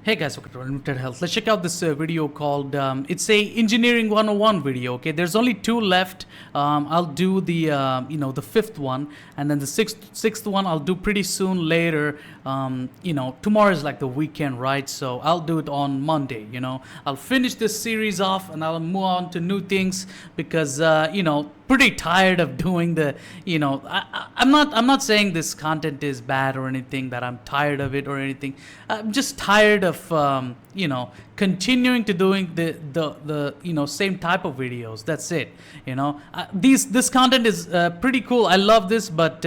Hey guys, welcome to Unlimited Health. Let's check out this video called, it's a Engineering 101 video, okay? There's only 2 left. I'll do the, the 5th one, and then the sixth one I'll do pretty soon later. Tomorrow is like the weekend, right? So I'll do it on Monday, I'll finish this series off and I'll move on to new things because, pretty tired of doing the, I'm not saying this content is bad or anything, that I'm tired of it or anything. I'm just tired of, continuing to doing the same type of videos. That's it. This content is pretty cool. I love this, but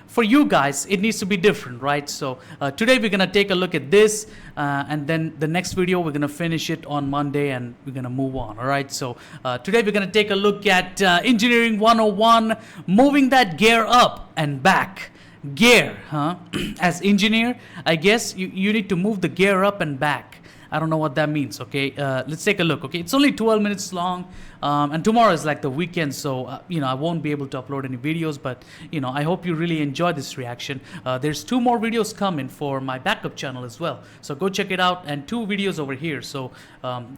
for you guys, it needs to be different, right? So today we're gonna take a look at this, and then the next video we're gonna finish it on Monday, and we're gonna move on. All right. So today we're gonna take a look at Engineering 101, moving that gear up and back. Gear, huh? As engineer, I guess you need to move the gear up and back. I don't know what that means, okay? Let's take a look, okay? It's only 12 minutes long, and tomorrow is like the weekend, so, I won't be able to upload any videos, but, I hope you really enjoy this reaction. There's 2 more videos coming for my backup channel as well, so go check it out, and 2 videos over here, so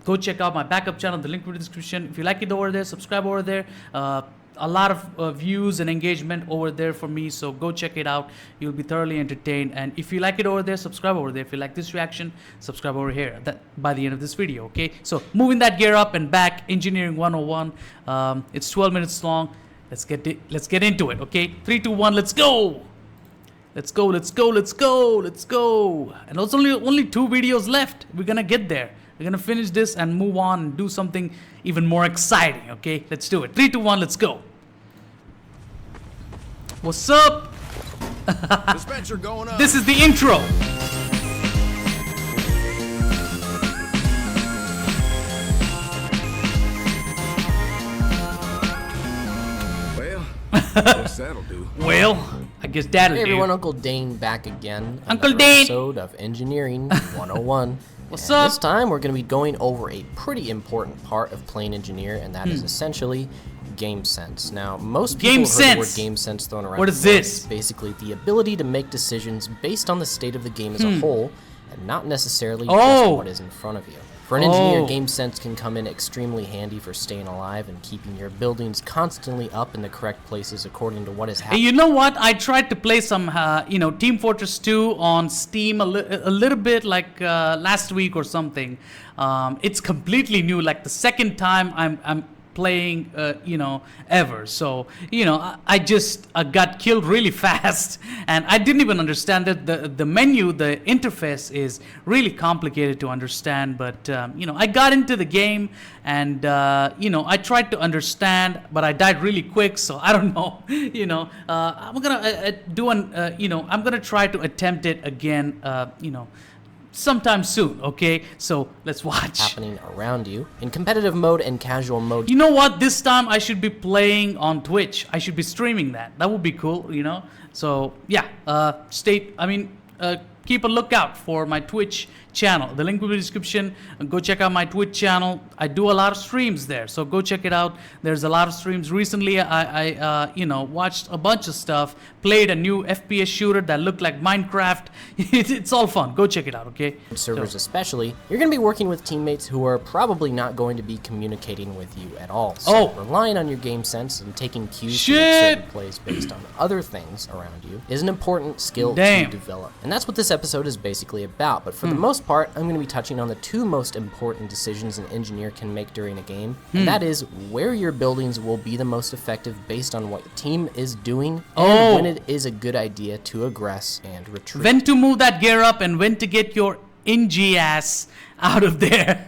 go check out my backup channel, the link in the description. If you like it over there, subscribe over there. A lot of views and engagement over there for me, so go check it out. You'll be thoroughly entertained, and if you like it over there, subscribe over there. If you like this reaction, subscribe over here by the end of this video, okay? So moving that gear up and back, Engineering 101. It's 12 minutes long. Let's get into it, okay? 3 2 1, let's go. Let's go. And there's only 2 videos left. We're gonna get there. We're gonna finish this and move on and do something even more exciting, okay? Let's do it. 3 2 1, let's go. What's up? Dispenser going up. This is the intro. Well, guess that'll do. Well, I guess that'll do. Hey everyone, Uncle Dane back again. Uncle Another Dane. Episode of Engineering 101. What's and up? This time we're going to be going over a pretty important part of playing engineer, and that is essentially game sense. Now, most people have heard the word game sense thrown around. What is this? It's basically the ability to make decisions based on the state of the game as a whole, and not necessarily just what is in front of you. For an engineer, game sense can come in extremely handy for staying alive and keeping your buildings constantly up in the correct places according to what is happening. Hey, you know what? I tried to play some, Team Fortress 2 on Steam a little bit, like last week or something. It's completely new. Like the second time I'm playing, ever. So, I just got killed really fast, and I didn't even understand that the menu, the interface is really complicated to understand. But I got into the game, and I tried to understand, but I died really quick. So I don't know. I'm gonna I'm gonna try to attempt it again. Sometime soon, okay? So let's watch. Happening around you in competitive mode and casual mode. You know what? This time I should be playing on Twitch. I should be streaming that. That would be cool, So yeah, keep a lookout for my Twitch channel. The link will be in the description. Go check out my Twitch channel. I do a lot of streams there, so go check it out. There's a lot of streams. Recently, I watched a bunch of stuff, played a new FPS shooter that looked like Minecraft. It's all fun. Go check it out, okay? Servers especially, you're going to be working with teammates who are probably not going to be communicating with you at all. So relying on your game sense and taking cues to make certain plays based on other things around you is an important skill to develop. And that's what this episode is basically about. But for the most part, I'm going to be touching on the 2 most important decisions an engineer can make during a game, and that is where your buildings will be the most effective based on what your team is doing, and when it is a good idea to aggress and retreat. When to move that gear up and when to get your NG ass out of there.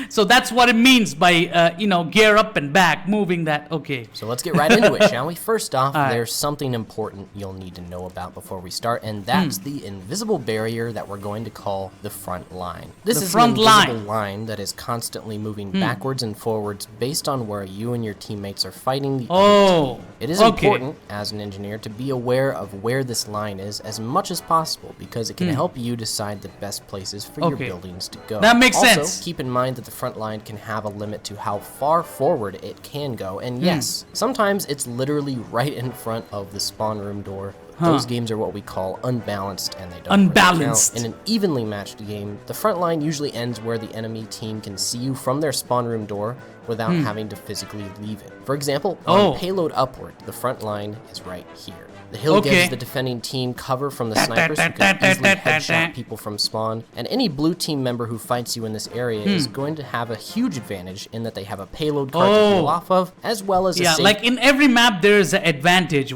So that's what it means by, gear up and back, moving that. Okay. So let's get right into it, shall we? First off, there's something important you'll need to know about before we start, and that's the invisible barrier that we're going to call the front line. This is an invisible line that is constantly moving backwards and forwards based on where you and your teammates are fighting the other team. It is important, as an engineer, to be aware of where this line is as much as possible, because it can help you decide the best places for your buildings to go. That makes also, sense. Keep in mind that the front line can have a limit to how far forward it can go, and yes, sometimes it's literally right in front of the spawn room door Those games are what we call unbalanced, and they don't Unbalanced. really count. In an evenly matched game, the front line usually ends where the enemy team can see you from their spawn room door without having to physically leave it. For example, on Payload Upward, the front line is right here. The hill gives the defending team cover from the snipers who can easily headshot people from spawn, and any blue team member who fights you in this area is going to have a huge advantage in that they have a payload card to peel off of, as well as a safe... like in every map there is an advantage.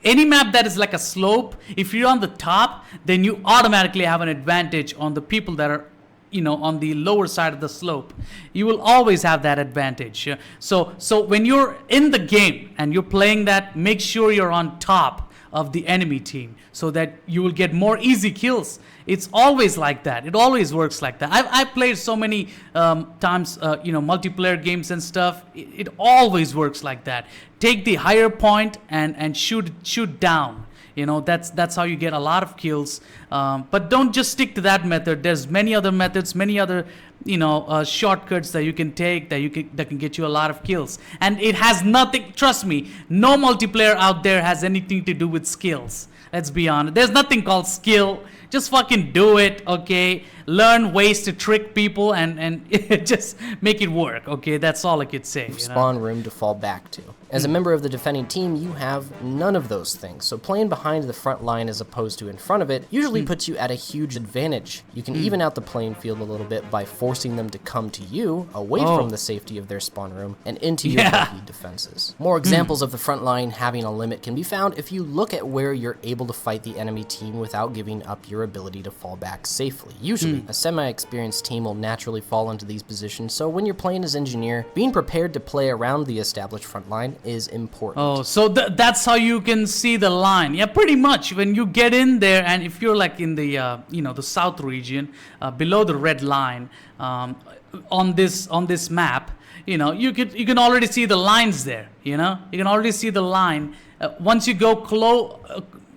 Any map that is like a slope, if you're on the top, then you automatically have an advantage on the people that are, you know, on the lower side of the slope. You will always have that advantage. So when you're in the game and you're playing that, make sure you're on top of the enemy team so that you will get more easy kills. It's always like that. It always works like that. I've played so many times, you know, multiplayer games and stuff. It always works like that. Take the higher point and shoot down. You know, that's how you get a lot of kills. But don't just stick to that method. There's many other methods, many other, you know, shortcuts that you can take that can get you a lot of kills. And it has nothing, trust me, no multiplayer out there has anything to do with skills. Let's be honest. There's nothing called skill. Just fucking do it, okay? Learn ways to trick people and just make it work, okay? That's all I could say. Spawn room to fall back to. As a member of the defending team, you have none of those things. So playing behind the front line as opposed to in front of it usually puts you at a huge advantage. You can even out the playing field a little bit by forcing them to come to you, away from the safety of their spawn room, and into your bulky defenses. More examples of the front line having a limit can be found if you look at where you're able to fight the enemy team without giving up your ability to fall back safely. Usually, a semi-experienced team will naturally fall into these positions, so when you're playing as engineer, being prepared to play around the established front line is important. Oh, so that's how you can see the line. Yeah, pretty much. When you get in there, and if you're like in the you know, the south region, below the red line, on this map, you know, you can already see the lines there. You know, you can already see the line. Once you go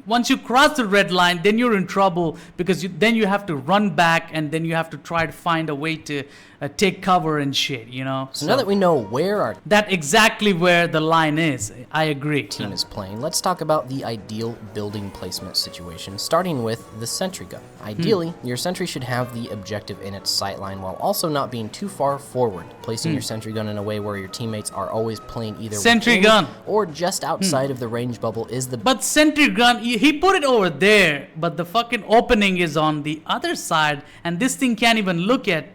once you cross the red line, then you're in trouble because then you have to run back and then you have to try to find a way to take cover and shit, you know? So now that we know where our exactly where the line is, I agree. Team is playing, let's talk about the ideal building placement situation, starting with the sentry gun. Ideally, your sentry should have the objective in its sight line while also not being too far forward, placing your sentry gun in a way where your teammates are always playing either sentry gun or just outside of the range bubble is the... But sentry gun, he put it over there, but the fucking opening is on the other side, and this thing can't even look at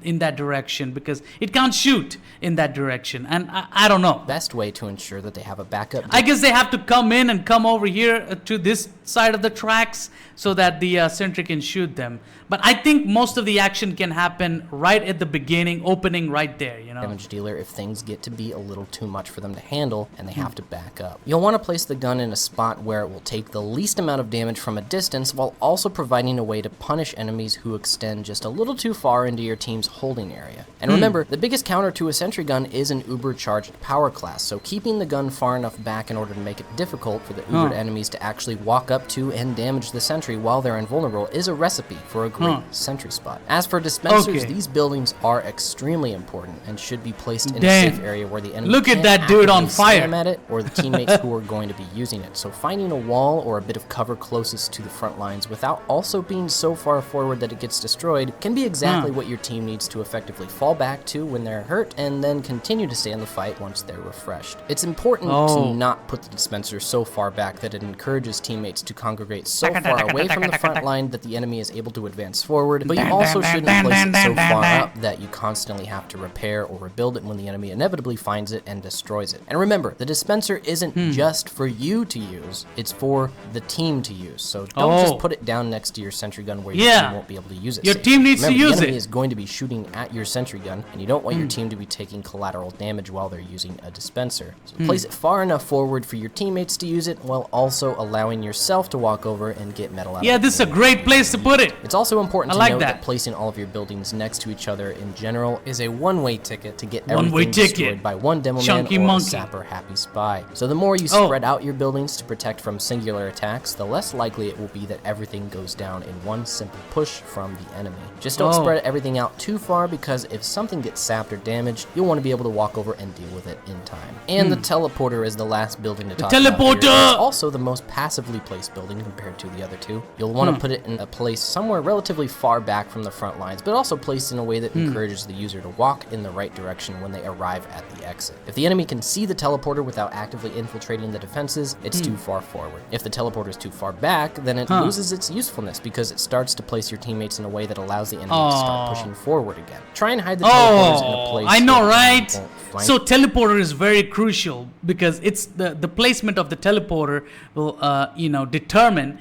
in that direction because it can't shoot in that direction, and I don't know. Best way to ensure that they have a backup. I guess they have to come in and come over here to this side of the tracks so that the sentry can shoot them. But I think most of the action can happen right at the beginning, opening right there, you know. Damage dealer if things get to be a little too much for them to handle and they have to back up. You'll want to place the gun in a spot where it will take the least amount of damage from a distance while also providing a way to punish enemies who extend just a little too far into your team's holding area. And remember, the biggest counter to a sentry gun is an uber-charged power class, so keeping the gun far enough back in order to make it difficult for the ubered enemies to actually walk up to and damage the sentry while they're invulnerable is a recipe for a great sentry spot. As for dispensers, these buildings are extremely important and should be placed in a safe area where the enemy look at that dude on fire spam at it or the teammates who are going to be using it. So finding a wall or a bit of cover closest to the front lines without also being so far forward that it gets destroyed can be exactly what your team needs to effectively fall back to when they're hurt and then continue to stay in the fight once they're refreshed. It's important to not put the dispenser so far back that it encourages teammates to congregate so far away from the front line that the enemy is able to advance forward, but you also shouldn't place it so far up that you constantly have to repair or rebuild it when the enemy inevitably finds it and destroys it. And remember, the dispenser isn't just for you to use, it's for the team to use. So don't just put it down next to your sentry gun where your team won't be able to use it. Your team needs to use it. The enemy is going to be shooting at your sentry gun, and you don't want your team to be taking collateral damage while they're using a dispenser. So place it far enough forward for your teammates to use it while also allowing yourself to walk over and get metal out of it. Yeah, this is a great place to put it. It's also important to note that placing all of your buildings next to each other in general is a one-way ticket to get everything destroyed by one demo man or a sapper happy spy. So the more you spread out your buildings to protect from singular attacks, the less likely it will be that everything goes down in one simple push from the enemy. Just don't spread everything out not too far because if something gets sapped or damaged, you'll want to be able to walk over and deal with it in time. And the teleporter is the last building to talk about here. It's also the most passively placed building compared to the other two. You'll want to put it in a place somewhere relatively far back from the front lines, but also placed in a way that encourages the user to walk in the right direction when they arrive at the exit. If the enemy can see the teleporter without actively infiltrating the defenses, it's too far forward. If the teleporter is too far back, then it loses its usefulness because it starts to place your teammates in a way that allows the enemy to start pushing forward again. Try and hide the teleporters in a place I know, where right? they won't flank. So teleporter is very crucial because it's the placement of the teleporter will determine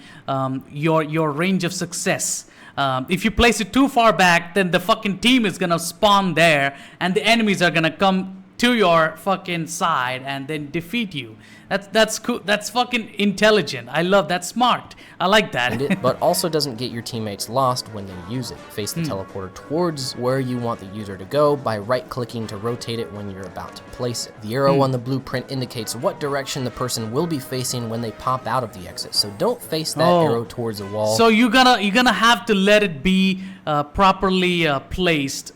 your range of success. If you place it too far back, then the fucking team is gonna spawn there, and the enemies are gonna come to your fucking side and then defeat you. That's cool. That's fucking intelligent. I love that. Smart. I like that. But also doesn't get your teammates lost when they use it. Face the teleporter towards where you want the user to go by right-clicking to rotate it when you're about to place it. The arrow on the blueprint indicates what direction the person will be facing when they pop out of the exit. So don't face that arrow towards a wall. So you're gonna have to let it be properly placed.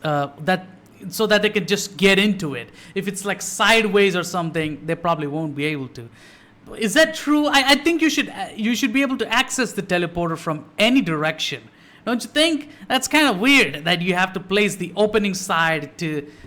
So that they can just get into it. If it's like sideways or something, they probably won't be able to. Is that true? I think you should be able to access the teleporter from any direction. Don't you think? That's kind of weird that you have to place the opening side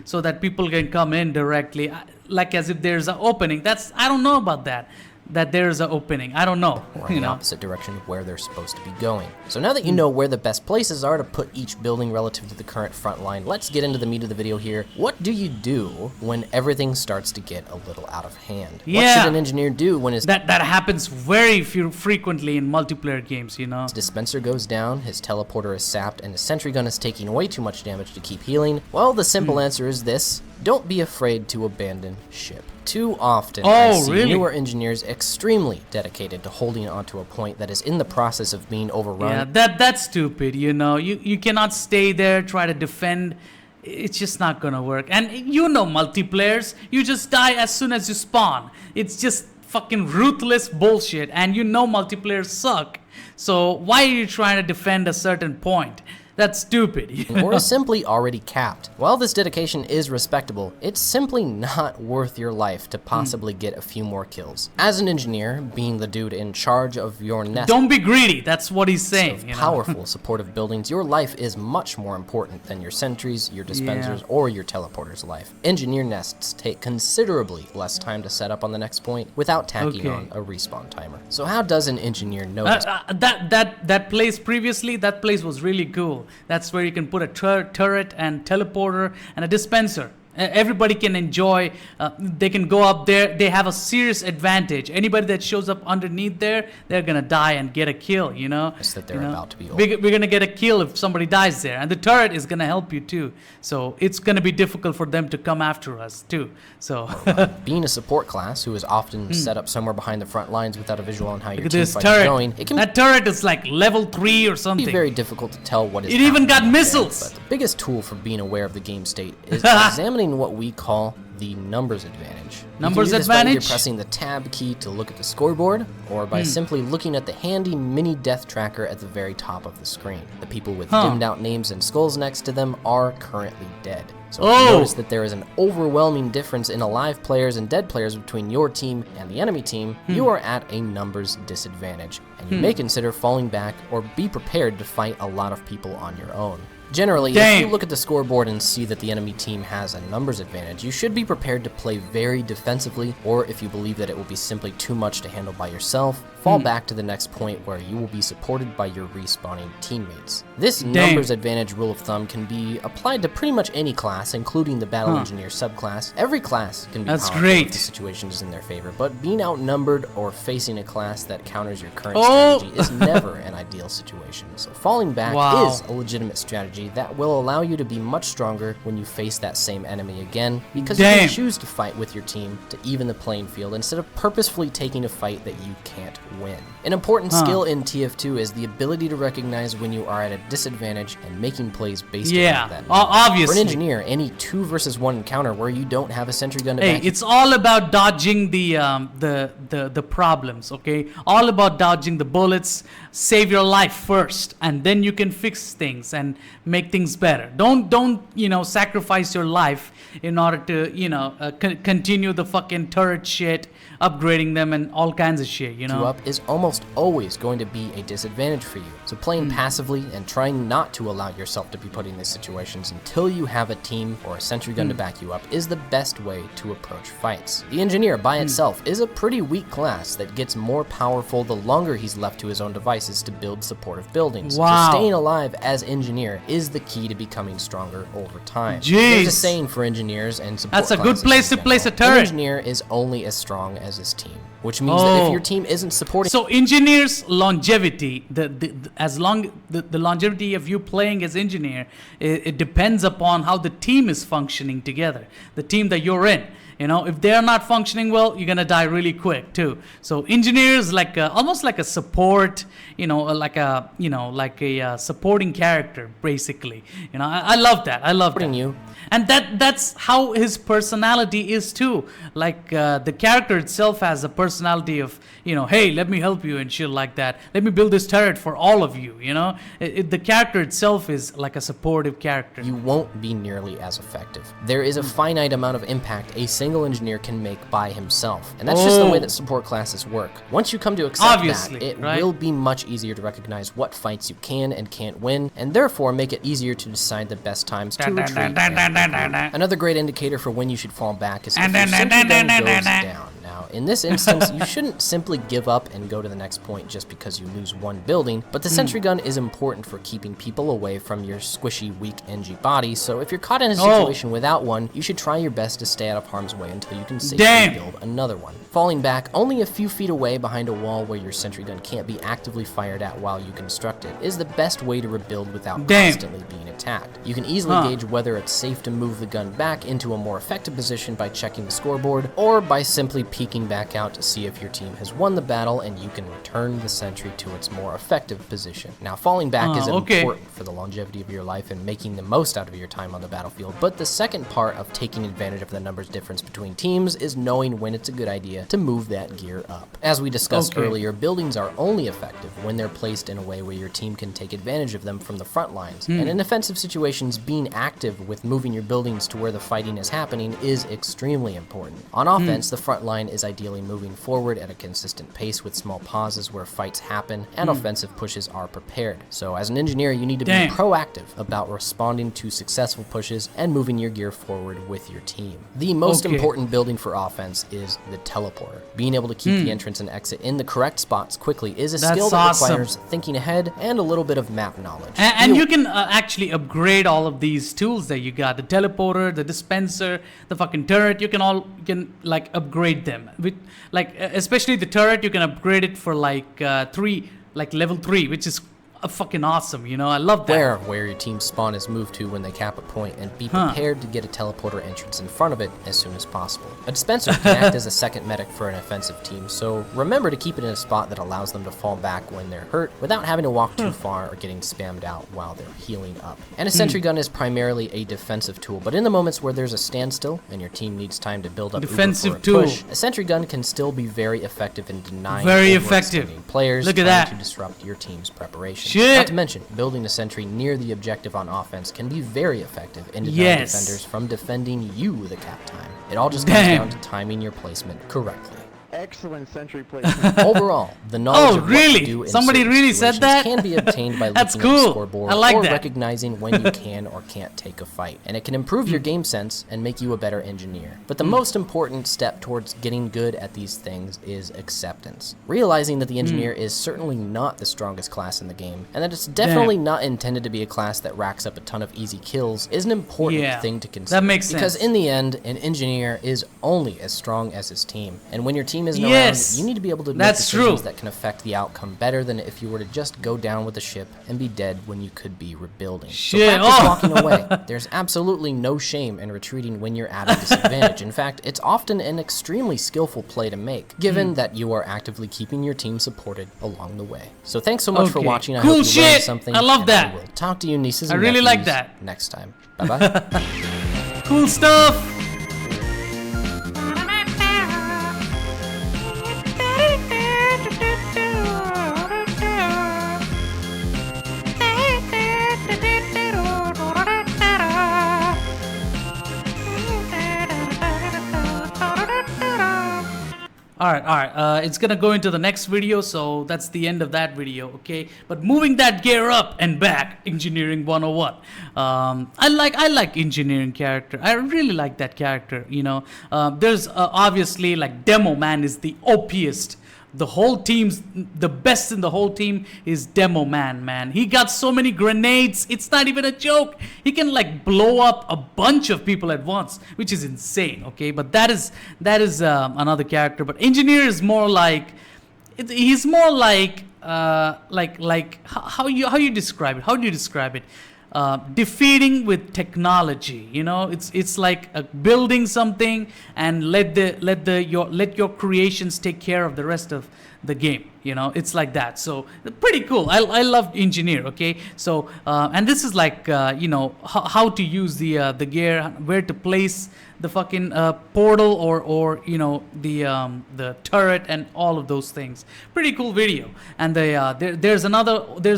so that people can come in directly, like as if there's an opening. I don't know about that. That there's an opening. I don't know. Or in the opposite direction of where they're supposed to be going. So now that you know where the best places are to put each building relative to the current front line, let's get into the meat of the video here. What do you do when everything starts to get a little out of hand? Yeah. What should an engineer do when his that happens very frequently in multiplayer games, His dispenser goes down, his teleporter is sapped, and his sentry gun is taking way too much damage to keep healing? Well, the simple answer is this. Don't be afraid to abandon ship. Too often, I see newer engineers extremely dedicated to holding onto a point that is in the process of being overrun. Yeah, that's stupid, You cannot stay there, try to defend. It's just not gonna work. And multiplayers, you just die as soon as you spawn. It's just fucking ruthless bullshit, and multiplayers suck. So why are you trying to defend a certain point? That's stupid. Or is simply already capped. While this dedication is respectable, it's simply not worth your life to possibly get a few more kills. As an engineer, being the dude in charge of your nest, don't be greedy. That's what he's saying. Powerful, supportive buildings, your life is much more important than your sentries, your dispensers, or your teleporter's life. Engineer nests take considerably less time to set up on the next point without tacking on a respawn timer. So how does an engineer know this? That place previously, that place was really cool. That's where you can put a turret and teleporter and a dispenser. Everybody can enjoy. They can go up there. They have a serious advantage. Anybody that shows up underneath there, they're gonna die and get a kill. It's that they're about to be over. We're gonna get a kill if somebody dies there, and the turret is gonna help you too. So it's gonna be difficult for them to come after us too. So being a support class who is often set up somewhere behind the front lines without a visual on how your team fight turret is going, that turret is like level 3 or something. It's very difficult to tell what is. It even got missiles. But the biggest tool for being aware of the game state is examining what we call the numbers advantage. Numbers advantage? By either advantage? pressing the tab key to look at the scoreboard, or by simply looking at the handy mini death tracker at the very top of the screen. The people with dimmed out names and skulls next to them are currently dead. So if you notice that there is an overwhelming difference in alive players and dead players between your team and the enemy team, you are at a numbers disadvantage, and you may consider falling back or be prepared to fight a lot of people on your own. Generally, if you look at the scoreboard and see that the enemy team has a numbers advantage, you should be prepared to play very defensively, or if you believe that it will be simply too much to handle by yourself, fall back to the next point where you will be supported by your respawning teammates. This numbers advantage rule of thumb can be applied to pretty much any class, including the Battle Engineer subclass. Every class can be powerful if the situation is in their favor, but being outnumbered or facing a class that counters your current strategy is never an ideal situation. So falling back is a legitimate strategy that will allow you to be much stronger when you face that same enemy again, because you can choose to fight with your team to even the playing field instead of purposefully taking a fight that you can't win. An important skill in TF2 is the ability to recognize when you are at a disadvantage and making plays based on that. Obviously. For an engineer, any 2 versus 1 encounter where you don't have a sentry gun to back it's all about dodging the problems, okay? All about dodging the bullets, save your life first, and then you can fix things and make things better. Don't sacrifice your life in order to continue the fucking turret shit, upgrading them and all kinds of shit. Up is almost always going to be a disadvantage for you. So playing passively and trying not to allow yourself to be put in these situations until you have a team or a sentry gun to back you up is the best way to approach fights. The engineer by itself is a pretty weak class that gets more powerful the longer he's left to his own devices to build supportive buildings. Wow. So staying alive as engineer is the key to becoming stronger over time. Jeez. There's a saying for engineers and support That's a good classes place in to place a general. An turret. engineer is only as strong as his team, which means that if your team isn't supporting... So engineers' longevity, the longevity of you playing as engineer, it depends upon how the team is functioning together, the team that you're in. If they're not functioning well, you're gonna die really quick too. So engineers almost like a support, like a supporting character basically. I love that. I love that. You. And that's how his personality is too. Like the character itself has a personality of, hey, let me help you and shit like that. Let me build this turret for all of you. The character itself is like a supportive character. You won't be nearly as effective. There is a finite amount of impact a single engineer can make by himself, and that's just the way that support classes work. Once you come to accept that, it will be much easier to recognize what fights you can and can't win, and therefore make it easier to decide the best times to retreat. Another great indicator for when you should fall back is if your sentry gun goes down. Now, in this instance, you shouldn't simply give up and go to the next point just because you lose one building, but the sentry gun is important for keeping people away from your squishy, weak NG body, so if you're caught in a situation without one, you should try your best to stay out of harm's way until you can safely build another one. Falling back only a few feet away behind a wall where your sentry gun can't be actively fired at while you construct it is the best way to rebuild without constantly being attacked. You can easily gauge whether it's safe to move the gun back into a more effective position by checking the scoreboard, or by simply peeking back out to see if your team has won the battle and you can return the sentry to its more effective position. Now, falling back is important for the longevity of your life and making the most out of your time on the battlefield, but the second part of taking advantage of the numbers difference between teams is knowing when it's a good idea to move that gear up. As we discussed earlier, buildings are only effective when they're placed in a way where your team can take advantage of them from the front lines, and in offensive situations, being active with moving your buildings to where the fighting is happening is extremely important. On offense, the front line is ideally moving forward at a consistent pace with small pauses where fights happen and offensive pushes are prepared. So as an engineer, you need to be proactive about responding to successful pushes and moving your gear forward with your team. The most important building for offense is the teleporter. Being able to keep the entrance and exit in the correct spots quickly is a skill that requires thinking ahead and a little bit of map knowledge. And you can actually upgrade all of these tools that you got: the teleporter, the dispenser, the fucking turret. You can upgrade them. Especially the turret, you can upgrade it for level 3, which is fucking awesome. I love that. Where your team spawn is moved to when they cap a point, and be prepared to get a teleporter entrance in front of it as soon as possible. A dispenser can act as a second medic for an offensive team, so remember to keep it in a spot that allows them to fall back when they're hurt without having to walk too far or getting spammed out while they're healing up. And a sentry gun is primarily a defensive tool, but in the moments where there's a standstill and your team needs time to build up defensive push, a sentry gun can still be very effective in denying players trying to disrupt your team's preparation. Not to mention, building a sentry near the objective on offense can be very effective in denying defenders from defending you the cap time. It all just comes down to timing your placement correctly. Excellent sentry placement. Overall, the knowledge of what to do in Somebody really said that? can be obtained by looking at the scoreboard or recognizing when you can or can't take a fight. And it can improve your game sense and make you a better engineer. But the most important step towards getting good at these things is acceptance. Realizing that the engineer is certainly not the strongest class in the game, and that it's definitely not intended to be a class that racks up a ton of easy kills is an important thing to consider. That makes sense. Because in the end, an engineer is only as strong as his team. And when your team isn't around, you need to be able to make decisions that can affect the outcome better than if you were to just go down with the ship and be dead when you could be rebuilding. So practice walking away. There's absolutely no shame in retreating when you're at a disadvantage. In fact, it's often an extremely skillful play to make, given that you are actively keeping your team supported along the way. So thanks so much for watching. I hope you learned something. I love that. I will talk to you, nieces and I really nephews, like that. next time. Bye-bye. Cool stuff. All right. It's gonna go into the next video, so that's the end of that video, okay? But moving that gear up and back, Engineering 101. I like engineering character. I really like that character. You know, there's obviously like Demo Man is the OPest. The whole team's the best in the whole team is Demo Man. He got so many grenades, it's not even a joke. He can like blow up a bunch of people at once, which is insane, okay? But that is another character. But Engineer is more like, he's more like how you describe it? How do you describe it? Defeating with technology, you know, it's like building something and let your creations take care of the rest of the game. You know, it's like that. So pretty cool. I love Engineer. Okay, so and this is like you know, how to use the gear, where to place the fucking portal or you know, the turret and all of those things. Pretty cool video. And there's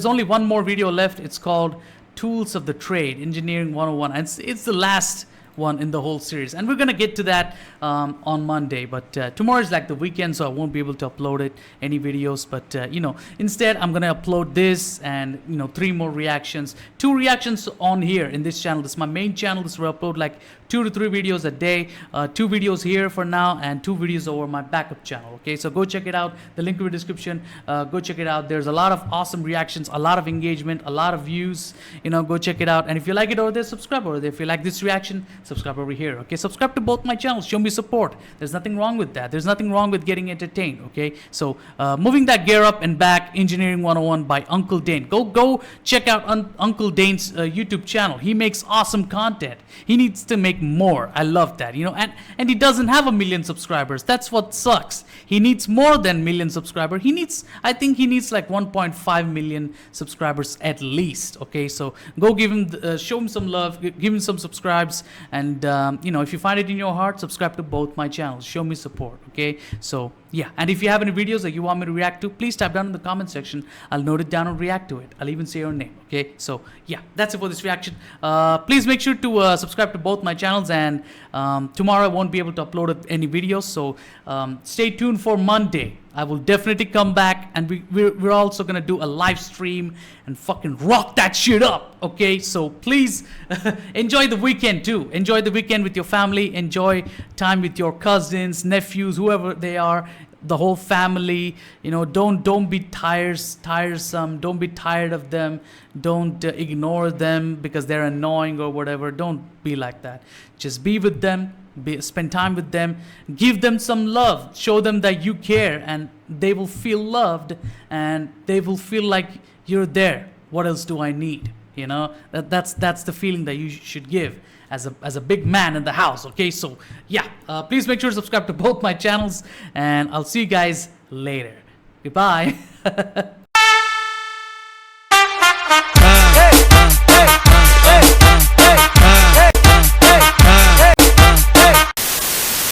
only one more video left. It's called Tools of the Trade, Engineering 101. And it's the last one in the whole series, and we're gonna get to that on Monday. But tomorrow is like the weekend, so I won't be able to upload any videos. But you know, instead I'm gonna upload this and, you know, 3 more reactions, 2 reactions on here in this channel. This is my main channel. This will upload like 2 to 3 videos a day, 2 videos here for now and 2 videos over my backup channel. Okay, so go check it out. The link in the description. Go check it out. There's a lot of awesome reactions, a lot of engagement, a lot of views. You know, go check it out. And if you like it over there, subscribe over there. If you like this reaction, subscribe over here. Okay, subscribe to both my channels. Show me support. There's nothing wrong with that. There's nothing wrong with getting entertained. Okay, so moving that gear up and back, Engineering 101 by Uncle Dane. Go check out Uncle Dane's YouTube channel. He makes awesome content. He needs to make more. I love that, you know, and he doesn't have 1 million subscribers. That's what sucks. He needs more than 1 million subscribers. I think he needs like 1.5 million subscribers at least. Okay, so go give him show him some love, give him some subscribes, and you know, if you find it in your heart, subscribe to both my channels. Show me support. Okay, so yeah, and if you have any videos that you want me to react to, please type down in the comment section. I'll note it down and react to it. I'll even say your name. Okay, so yeah, that's it for this reaction. Please make sure to subscribe to both my channels, and tomorrow I won't be able to upload any videos, so stay tuned for Monday. I will definitely come back, and we're also gonna do a live stream and fucking rock that shit up. Okay, so please enjoy the weekend too. Enjoy the weekend with your family. Enjoy time with your cousins, nephews, whoever they are, the whole family. You know, don't be tiresome. Don't be tired of them. Don't ignore them because they're annoying or whatever. Don't be like that. Just be with them. Spend time with them, give them some love, show them that you care, and they will feel loved and they will feel like you're there. What else do I need? You know, that's the feeling that you should give as a big man in the house. Okay, so yeah, please make sure to subscribe to both my channels, and I'll see you guys later. Goodbye.